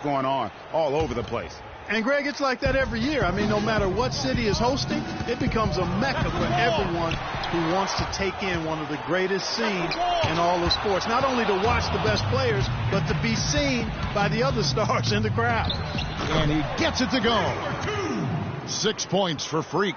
going on all over the place. And, Greg, it's like that every year. I mean, no matter what city is hosting, it becomes a mecca for everyone who wants to take in one of the greatest scenes in all of sports. Not only to watch the best players, but to be seen by the other stars in the crowd. And he gets it to go. 6 points for Freak.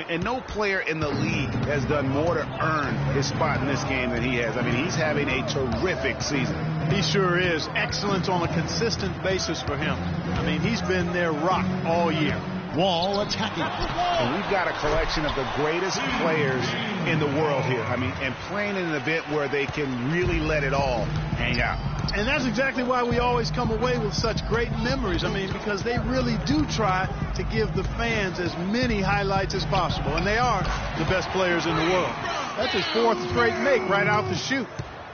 And no player in the league has done more to earn his spot in this game than he has. I mean, he's having a terrific season. He sure is. Excellence on a consistent basis for him. I mean, he's been their rock all year. Wall attacking. And we've got a collection of the greatest players in the world here. I mean, and playing in an event where they can really let it all hang out. And that's exactly why we always come away with such great memories. I mean, because they really do try to give the fans as many highlights as possible. And they are the best players in the world. That's his 4th straight make right out the chute.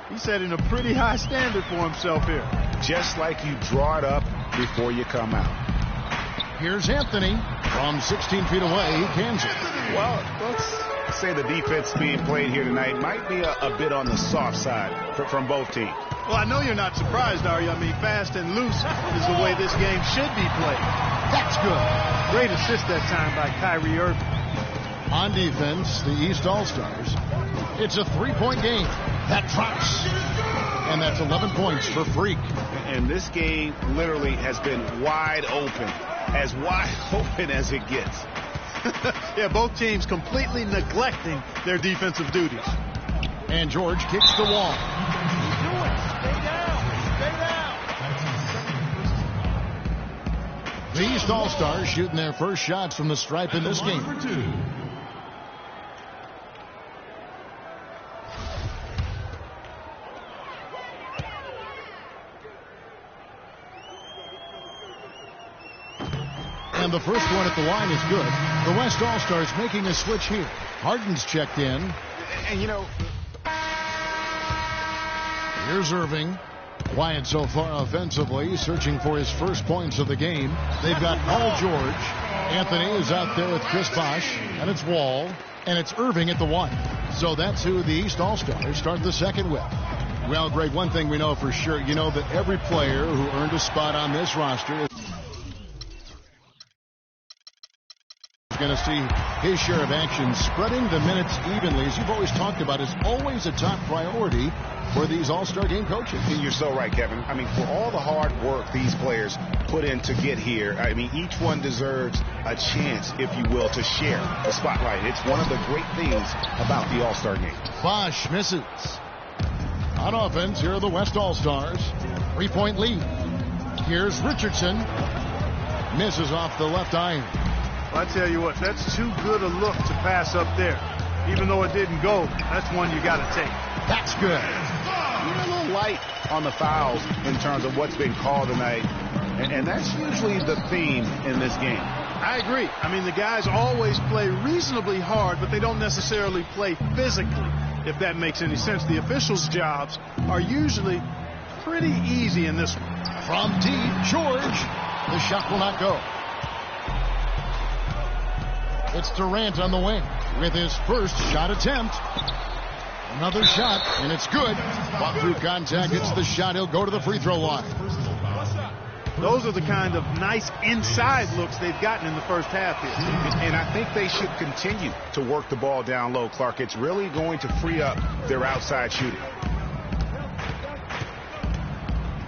He's setting a pretty high standard for himself here. Just like you draw it up before you come out. Here's Anthony from 16 feet away. He cans it. Well, let's say the defense being played here tonight might be a bit on the soft side from both teams. Well, I know you're not surprised, are you? I mean, fast and loose is the way this game should be played. That's good. Great assist that time by Kyrie Irving. On defense, the East All-Stars. It's a 3-point game. That drops. And that's 11 points for Freak. And this game literally has been wide open. As wide open as it gets. Yeah, both teams completely neglecting their defensive duties. And George kicks the wall. Do it. Stay down. Stay down. The East All-Stars shooting their first shots from the stripe in this game. And the first one at the line is good. The West All-Stars making a switch here. Harden's checked in. And, you know, here's Irving. Quiet so far offensively, searching for his first points of the game. They've got Paul George. Anthony is out there with Chris Bosh. And it's Wall. And it's Irving at the 1. So that's who the East All-Stars start the second with. Well, Greg, one thing we know for sure, you know that every player who earned a spot on this roster is going to see his share of action. Spreading the minutes evenly, as you've always talked about, is always a top priority for these All-Star game coaches. You're so right, Kevin. I mean, for all the hard work these players put in to get here, I mean, each one deserves a chance, if you will, to share the spotlight. It's one of the great things about the All-Star game. Bosh misses. On offense, here are the West All-Stars. 3-point lead. Here's Richardson. Misses off the left iron. Well, I tell you what, that's too good a look to pass up there. Even though it didn't go, that's one you got to take. That's good. You're a little light on the fouls in terms of what's been called tonight. And that's usually the theme in this game. I agree. I mean, the guys always play reasonably hard, but they don't necessarily play physically, if that makes any sense. The officials' jobs are usually pretty easy in this one. From deep, George. The shot will not go. It's Durant on the wing with his first shot attempt. Another shot, and it's good. Fought through contact, it's the shot. He'll go to the free throw line. Those are the kind of nice inside looks they've gotten in the first half here. And I think they should continue to work the ball down low, Clark. It's really going to free up their outside shooting.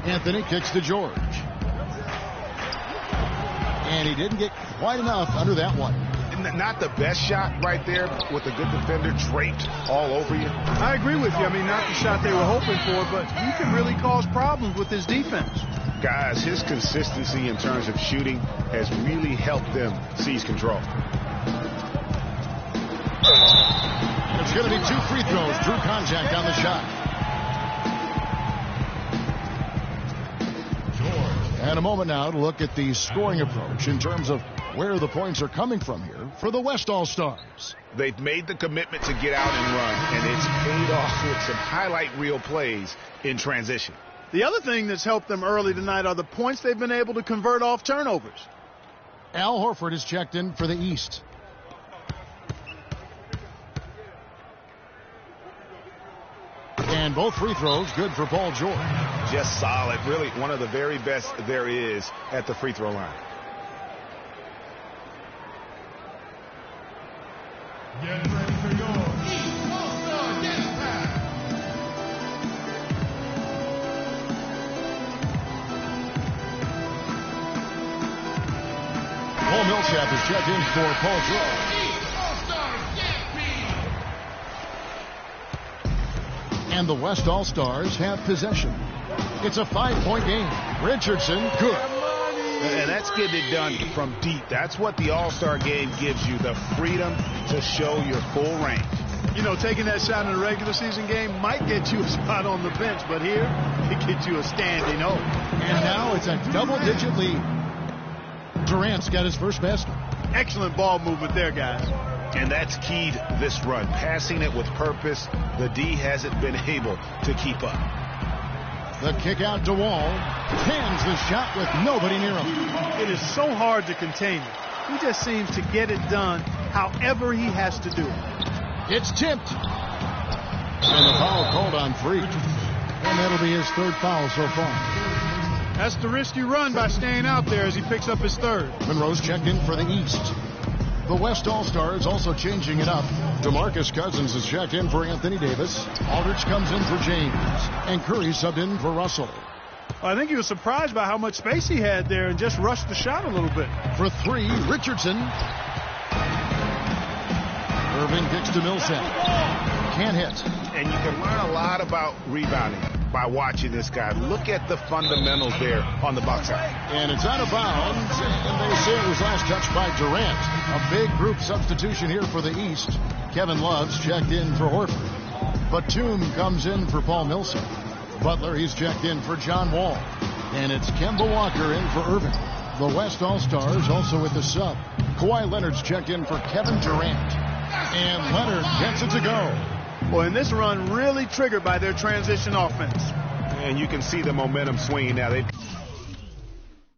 Anthony kicks to George. And he didn't get quite enough under that one. Not the best shot right there with a good defender draped all over you. I agree with you. I mean, not the shot they were hoping for, but he can really cause problems with his defense. Guys, his consistency in terms of shooting has really helped them seize control. It's going to be 2 free throws. Drew contact on the shot. And a moment now to look at the scoring approach in terms of where the points are coming from here for the West All-Stars. They've made the commitment to get out and run, and it's paid off with some highlight reel plays in transition. The other thing that's helped them early tonight are the points they've been able to convert off turnovers. Al Horford is checked in for the East. And And both free throws good for Paul George. Just solid. Really one of the very best there is at the free throw line. Get ready for your East All-Star Game Pass. Paul Millsap is checked in for Paul George. East All-Star Game Pass. And the West All-Stars have possession. It's a 5-point game. Richardson, good. And that's getting it done from deep. That's what the All-Star game gives you, the freedom to show your full range. You know, taking that shot in a regular season game might get you a spot on the bench, but here, it gets you a standing O. And now it's a double-digit lead. Durant's got his first basket. Excellent ball movement there, guys. And that's keyed this run. Passing it with purpose, the D hasn't been able to keep up. The kick out to Wall. Hands the shot with nobody near him. It is so hard to contain him. He just seems to get it done however he has to do it. It's tipped. And the foul called on Free. And that'll be his third foul so far. That's the risk you run by staying out there as he picks up his third. Monroe's checked in for the East. The West All-Stars also changing it up. DeMarcus Cousins is checked in for Anthony Davis. Aldridge comes in for James. And Curry subbed in for Russell. Well, I think he was surprised by how much space he had there and just rushed the shot a little bit. For three, Richardson. Irving kicks to Millsap. Can't hit. And you can learn a lot about rebounding by watching this guy. Look at the fundamentals there on the Bucks side. And it's out of bounds. And they say it was last touched by Durant. A big group substitution here for the East. Kevin Love's checked in for Horford. Batum comes in for Paul Millsap. Butler, he's checked in for John Wall. And it's Kemba Walker in for Irving. The West All-Stars also with the sub. Kawhi Leonard's checked in for Kevin Durant. And Leonard gets it to go. Well, and this run really triggered by their transition offense. And you can see the momentum swinging now. They've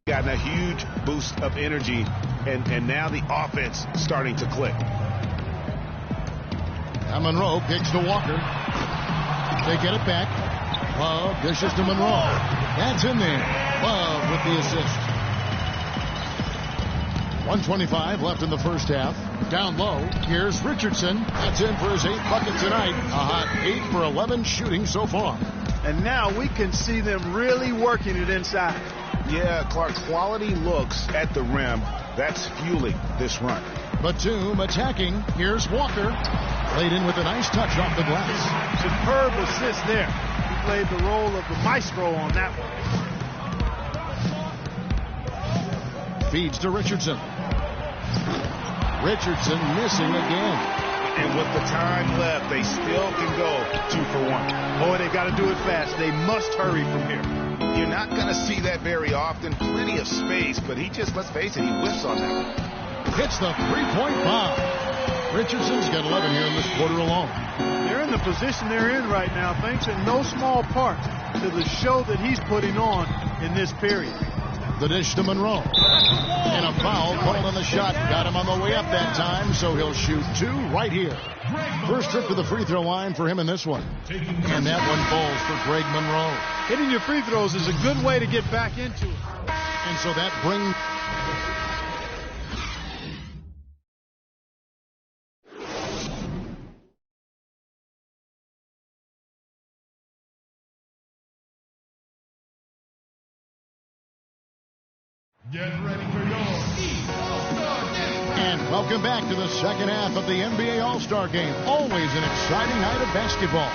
gotten a huge boost of energy, and now the offense starting to click. Now Monroe kicks to Walker. They get it back. Love dishes to Monroe. That's in there. Love with the assist. 1:25 left in the first half. Down low, here's Richardson. That's in for his 8th bucket tonight. A hot 8 for 11 shooting so far. And now we can see them really working it inside. Yeah, Clark, quality looks at the rim. That's fueling this run. Batum attacking. Here's Walker. Laid in with a nice touch off the glass. Superb assist there. He played the role of the maestro on that one. Feeds to Richardson. Richardson missing again. And with the time left, they still can go 2 for 1. Boy, they got to do it fast. They must hurry from here. You're not going to see that very often. Plenty of space, but he just, let's face it, he whiffs on that one. Hits the three-point bomb. Richardson's got 11 here in this quarter alone. They're in the position they're in right now, thanks in no small part to the show that he's putting on in this period. The dish to Monroe. And a foul called on the shot. Got him on the way up that time, so he'll shoot 2 right here. First trip to the free throw line for him in this one. And that one falls for Greg Monroe. Hitting your free throws is a good way to get back into it. And so that brings... Get ready for your East All-Star Game Pass. And welcome back to the second half of the NBA All-Star Game. Always an exciting night of basketball.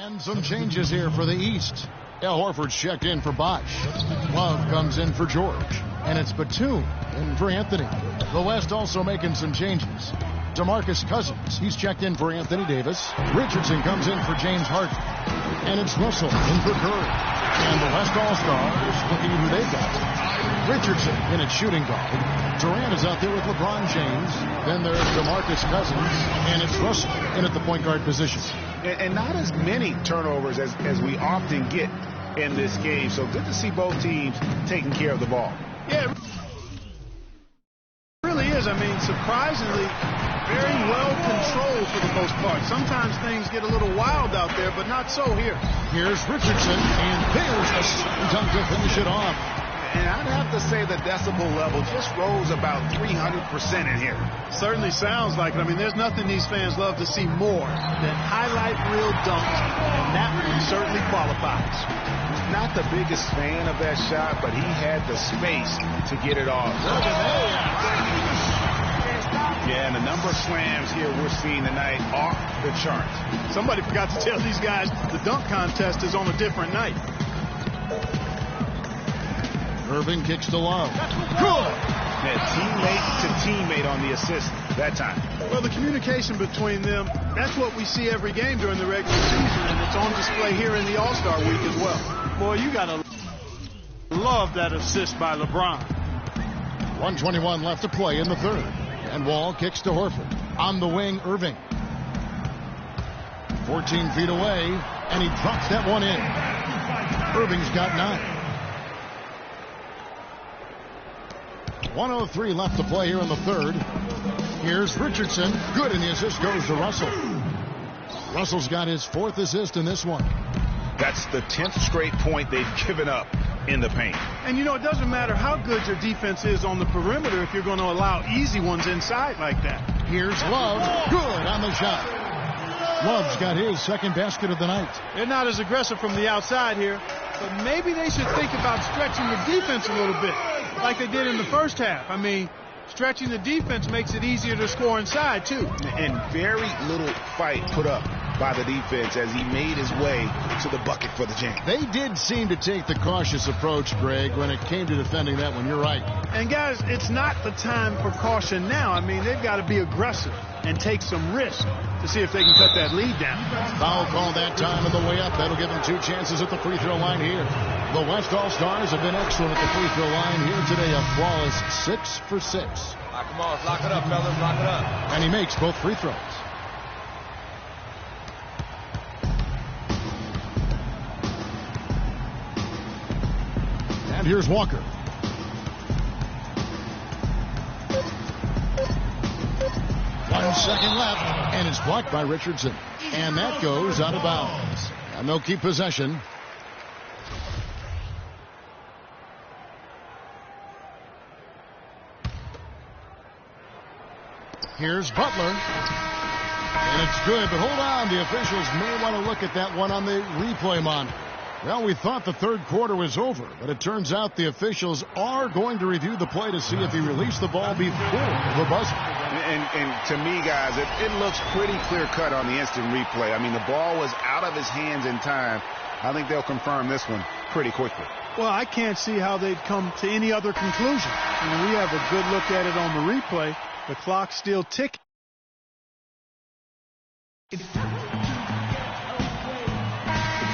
And some changes here for the East. Al Horford's checked in for Bosh. Love comes in for George. And it's Batum in for Anthony. The West also making some changes. DeMarcus Cousins, he's checked in for Anthony Davis. Richardson comes in for James Harden. And it's Russell in for Curry. And the West All-Stars looking at who they've got. Richardson in at shooting guard. Durant is out there with LeBron James. Then there's DeMarcus Cousins. And it's Russell in at the point guard position. And not as many turnovers as we often get in this game. So good to see both teams taking care of the ball. Yeah, it really is. I mean, surprisingly, very well controlled for the most part. Sometimes things get a little wild out there, but not so here. Here's Richardson, and there's a dunk to finish it off. And I'd have to say the decibel level just rose about 300% in here. Certainly sounds like it. I mean, there's nothing these fans love to see more than highlight reel dunks, and that one certainly qualifies. Not the biggest fan of that shot, but he had the space to get it off. Yeah, and the number of slams here we're seeing tonight off the charts. Somebody forgot to tell these guys the dunk contest is on a different night. Irving kicks to Love. Good! And teammate to teammate on the assist that time. Well, the communication between them, that's what we see every game during the regular season, and it's on display here in the All-Star week as well. Boy, you got to love that assist by LeBron. 1:21 left to play in the third. And Wall kicks to Horford. On the wing, Irving. 14 feet away, and he drops that one in. Irving's got 9. 1:03 left to play here in the third. Here's Richardson. Good, and the assist goes to Russell. Russell's got his 4th assist in this one. That's the 10th straight point they've given up in the paint. And, you know, it doesn't matter how good your defense is on the perimeter if you're going to allow easy ones inside like that. Here's Love. Good on the shot. Love's got his 2nd basket of the night. They're not as aggressive from the outside here, but maybe they should think about stretching the defense a little bit, like they did in the first half. I mean, stretching the defense makes it easier to score inside, too. And very little fight put up by the defense as he made his way to the bucket for the jam. They did seem to take the cautious approach, Greg, when it came to defending that one. You're right. And, guys, it's not the time for caution now. I mean, they've got to be aggressive and take some risk to see if they can cut that lead down. Foul call that time on the way up. That'll give them 2 chances at the free throw line here. The West All-Stars have been excellent at the free throw line here today. A flawless 6 for 6. Come on, lock it up, fellas, lock it up. And he makes both free throws. And here's Walker. One second left, and it's blocked by Richardson. And that goes out of bounds. And they'll keep possession. Here's Butler. And it's good, but hold on. The officials may want to look at that one on the replay monitor. Well, we thought the third quarter was over, but it turns out the officials are going to review the play to see if he released the ball before the buzzer. And to me, guys, it looks pretty clear-cut on the instant replay. I mean, the ball was out of his hands in time. I think they'll confirm this one pretty quickly. Well, I can't see how they'd come to any other conclusion. I mean, we have a good look at it on the replay. The clock's still ticking.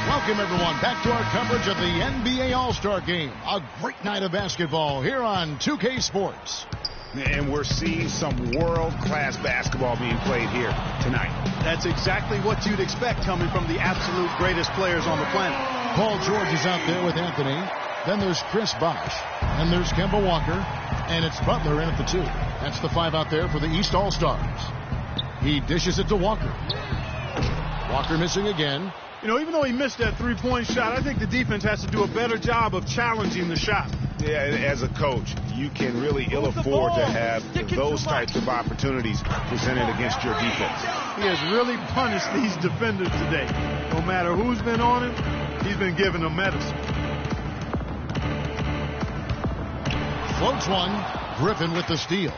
Welcome, everyone, back to our coverage of the NBA All-Star Game. A great night of basketball here on 2K Sports. And we're seeing some world-class basketball being played here tonight. That's exactly what you'd expect coming from the absolute greatest players on the planet. Paul George is out there with Anthony. Then there's Chris Bosh. And there's Kemba Walker. And it's Butler in at the 2. That's the 5 out there for the East All-Stars. He dishes it to Walker. Walker missing again. You know, even though he missed that three-point shot, I think the defense has to do a better job of challenging the shot. Yeah, as a coach, you can really ill afford to have those types of opportunities presented against your defense. He has really punished these defenders today. No matter who's been on him, he's been giving them medicine. Floats one. Griffin with the steal.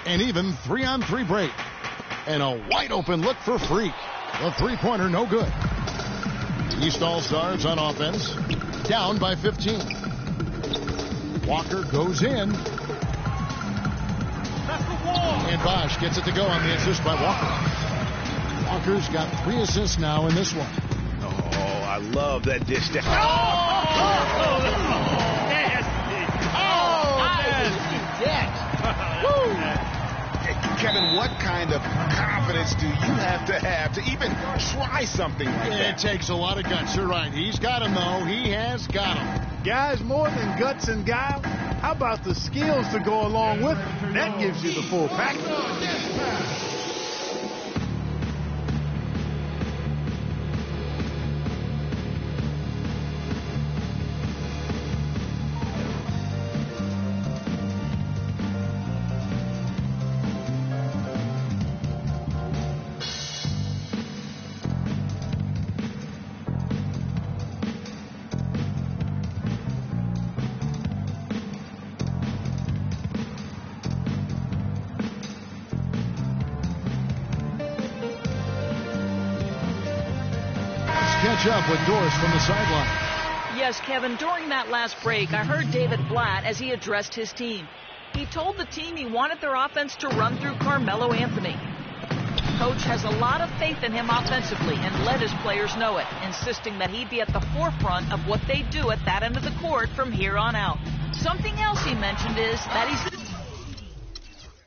And even 3-on-3 break. And a wide-open look for Freak. The three-pointer no good. East All-Stars on offense. Down by 15. Walker goes in. And Bosh gets it to go on the assist by Walker. Walker's got 3 assists now in this one. Oh, I love that dish down. Kevin, what kind of confidence do you have to even try something like that? It takes a lot of guts. You're right. He's got him, though. He has got him. Guys, more than guts and guile, how about the skills to go along with it? That gives you the full package. catch up with Doris from the sideline. Yes, Kevin, during that last break, I heard David Blatt as he addressed his team. He told the team he wanted their offense to run through Carmelo Anthony. Coach has a lot of faith in him offensively and let his players know it, insisting that he be at the forefront of what they do at that end of the court from here on out. Something else he mentioned is that he's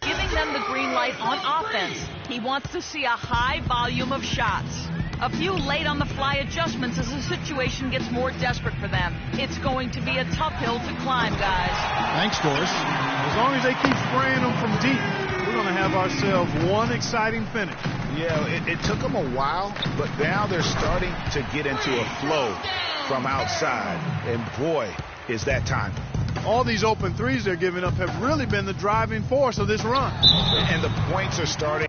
giving them the green light on offense. He wants to see a high volume of shots. A few late-on-the-fly adjustments as the situation gets more desperate for them. It's going to be a tough hill to climb, guys. Thanks, Doris. As long as they keep spraying them from deep, we're going to have ourselves one exciting finish. Yeah, it took them a while, but now they're starting to get into a flow from outside. And boy, is that time. All these open threes they're giving up have really been the driving force of this run. And the points are starting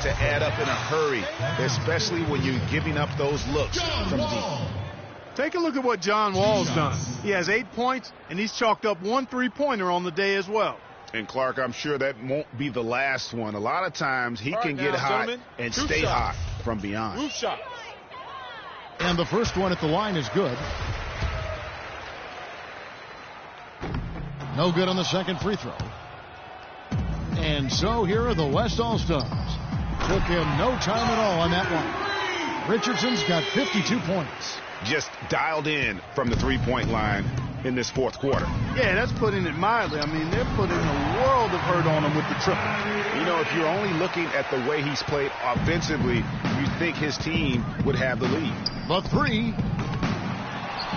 to add up in a hurry, especially when you're giving up those looks from deep. Take a look at what John Wall's done. He has 8 points, and he's chalked up 1 3-pointer on the day as well. And Clark, I'm sure that won't be the last one. A lot of times he can get hot and stay hot from beyond. Roof shot. And the first one at the line is good. No good on the second free throw. And so here are the West All-Stars. Took him no time at all on that one. Richardson's got 52 points. Just dialed in from the three-point line in this fourth quarter. Yeah, that's putting it mildly. I mean, they're putting a world of hurt on him with the triple. You know, if you're only looking at the way he's played offensively, you'd think his team would have the lead. The three.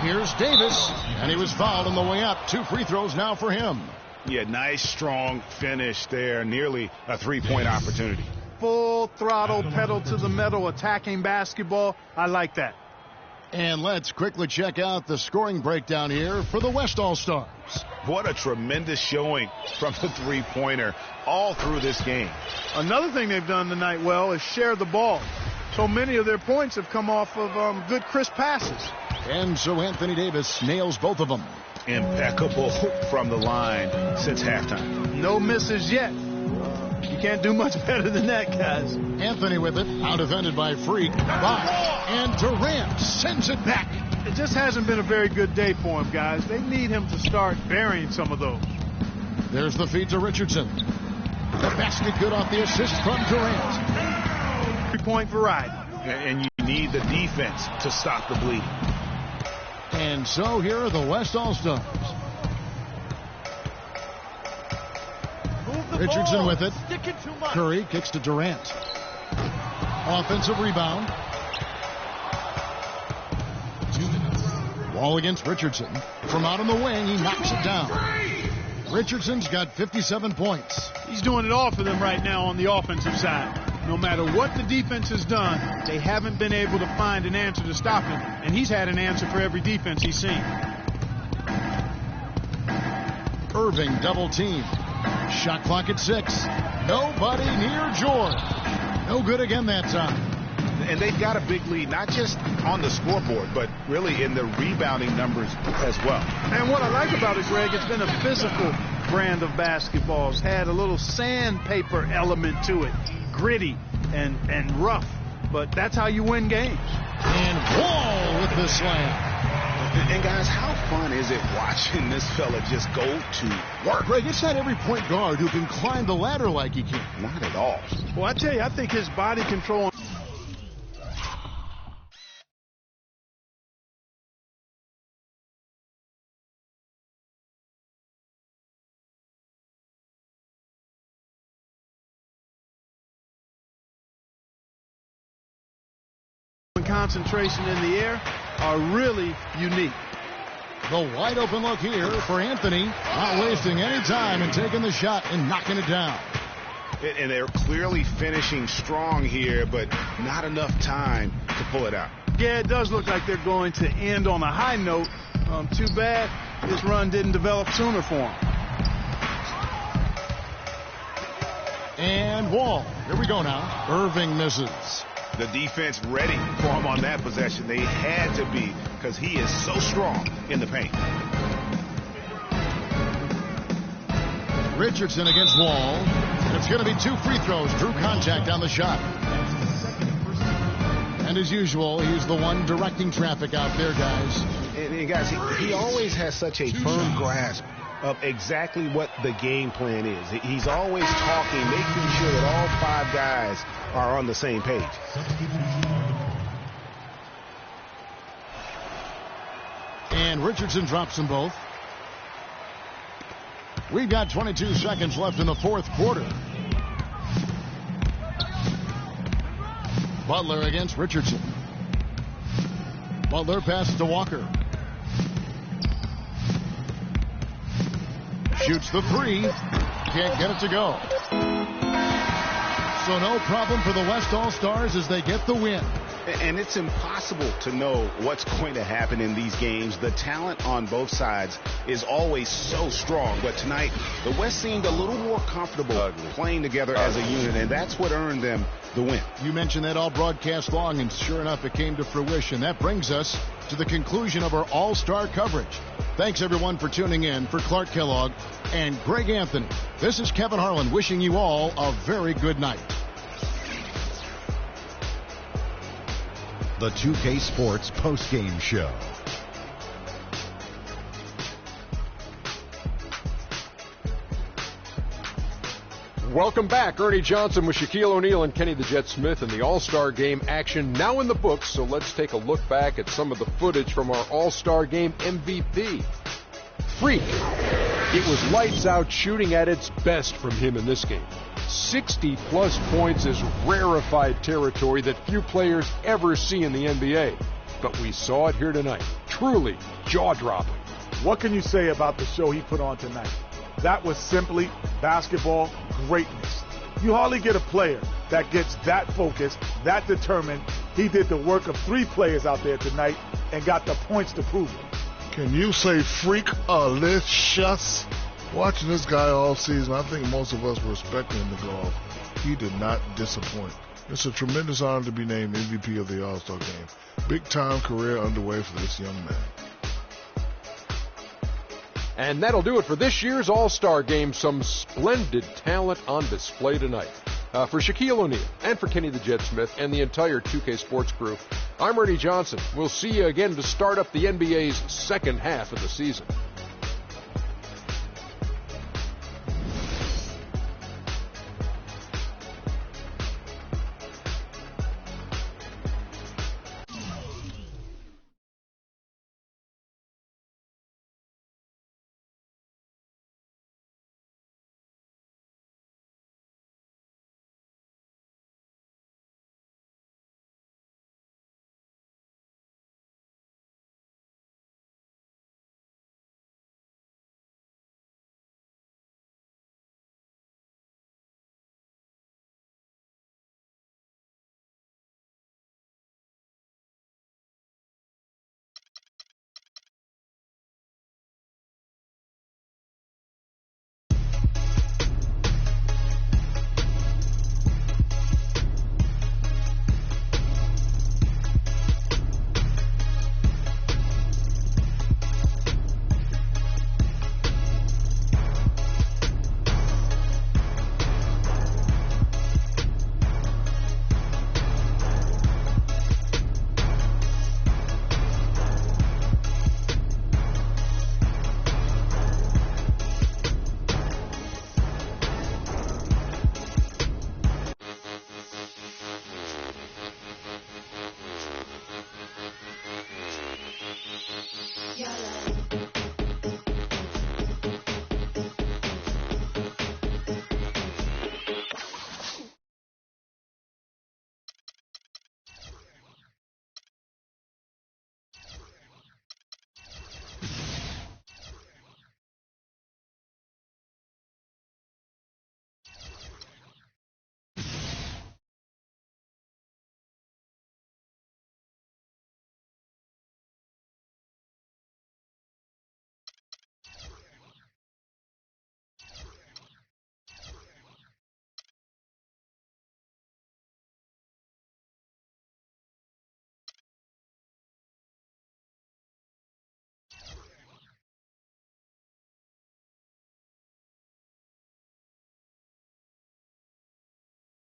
Here's Davis, and he was fouled on the way up. 2 free throws now for him. Yeah, nice, strong finish there. Nearly a three-point opportunity. Full throttle, pedal to the metal, attacking basketball. I like that. And let's quickly check out the scoring breakdown here for the West All-Stars. What a tremendous showing from the three-pointer all through this game. Another thing they've done tonight well is share the ball. So many of their points have come off of good crisp passes. And so Anthony Davis nails both of them. Impeccable from the line since halftime. No misses yet. You can't do much better than that, guys. Anthony with it, out-defended by Freak. And Durant sends it back. It just hasn't been a very good day for him, guys. They need him to start burying some of those. There's the feed to Richardson. The basket good off the assist from Durant. 3-point variety. And you need the defense to stop the bleeding. And so here are the West All-Stars. Richardson with it. Curry kicks to Durant. Offensive rebound. Wall against Richardson. From out on the wing, he knocks it down. Richardson's got 57 points. He's doing it all for them right now on the offensive side. No matter what the defense has done, they haven't been able to find an answer to stop him, and he's had an answer for every defense he's seen. Irving double team. Shot clock at 6. Nobody near George. No good again that time. And they've got a big lead, not just on the scoreboard, but really in the rebounding numbers as well. And what I like about it, Greg, it's been a physical brand of basketball. It's had a little sandpaper element to it. Gritty and rough. But that's how you win games. And Wall with the slam. And guys, how fun is it watching this fella just go to work? Greg, it's not every point guard who can climb the ladder like he can. Not at all. Well, I tell you, I think his body control. Concentration in the air are really unique. The wide open look here for Anthony, not wasting any time and taking the shot and knocking it down. And they're clearly finishing strong here, but not enough time to pull it out. Yeah, it does look like they're going to end on a high note. Too bad this run didn't develop sooner for them. And Wall. Here we go now. Irving misses. The defense ready for him on that possession. They had to be, because he is so strong in the paint. Richardson against Wall. And it's going to be 2 free throws. Drew contact on the shot. And as usual, he's the one directing traffic out there, guys. And guys, he always has such a firm grasp of exactly what the game plan is. He's always talking, making sure that all 5 guys are on the same page. And Richardson drops them both. We've got 22 seconds left in the fourth quarter. Butler against Richardson. Butler passes to Walker. Shoots the 3. Can't get it to go. So no problem for the West All-Stars as they get the win. And it's impossible to know what's going to happen in these games. The talent on both sides is always so strong. But tonight, the West seemed a little more comfortable playing together as a unit, and that's what earned them the win. You mentioned that all broadcast long, and sure enough, it came to fruition. That brings us to the conclusion of our all-star coverage. Thanks, everyone, for tuning in. For Clark Kellogg and Greg Anthony, this is Kevin Harlan wishing you all a very good night. The 2K Sports postgame show. Welcome back. Ernie Johnson with Shaquille O'Neal and Kenny the Jet Smith in the All-Star Game action now in the books. So let's take a look back at some of the footage from our All-Star Game MVP. Freak. It was lights out shooting at its best from him in this game. 60-plus points is rarefied territory that few players ever see in the NBA. But we saw it here tonight. Truly jaw-dropping. What can you say about the show he put on tonight? That was simply basketball greatness. You hardly get a player that gets that focused, that determined. He did the work of 3 players out there tonight and got the points to prove it. Can you say freak-alicious? Watching this guy all season, I think most of us were expecting him to go off. He did not disappoint. It's a tremendous honor to be named MVP of the All-Star Game. Big-time career underway for this young man. And that'll do it for this year's All-Star Game. Some splendid talent on display tonight. For Shaquille O'Neal and for Kenny the Jet Smith and the entire 2K Sports crew, I'm Ernie Johnson. We'll see you again to start up the NBA's second half of the season.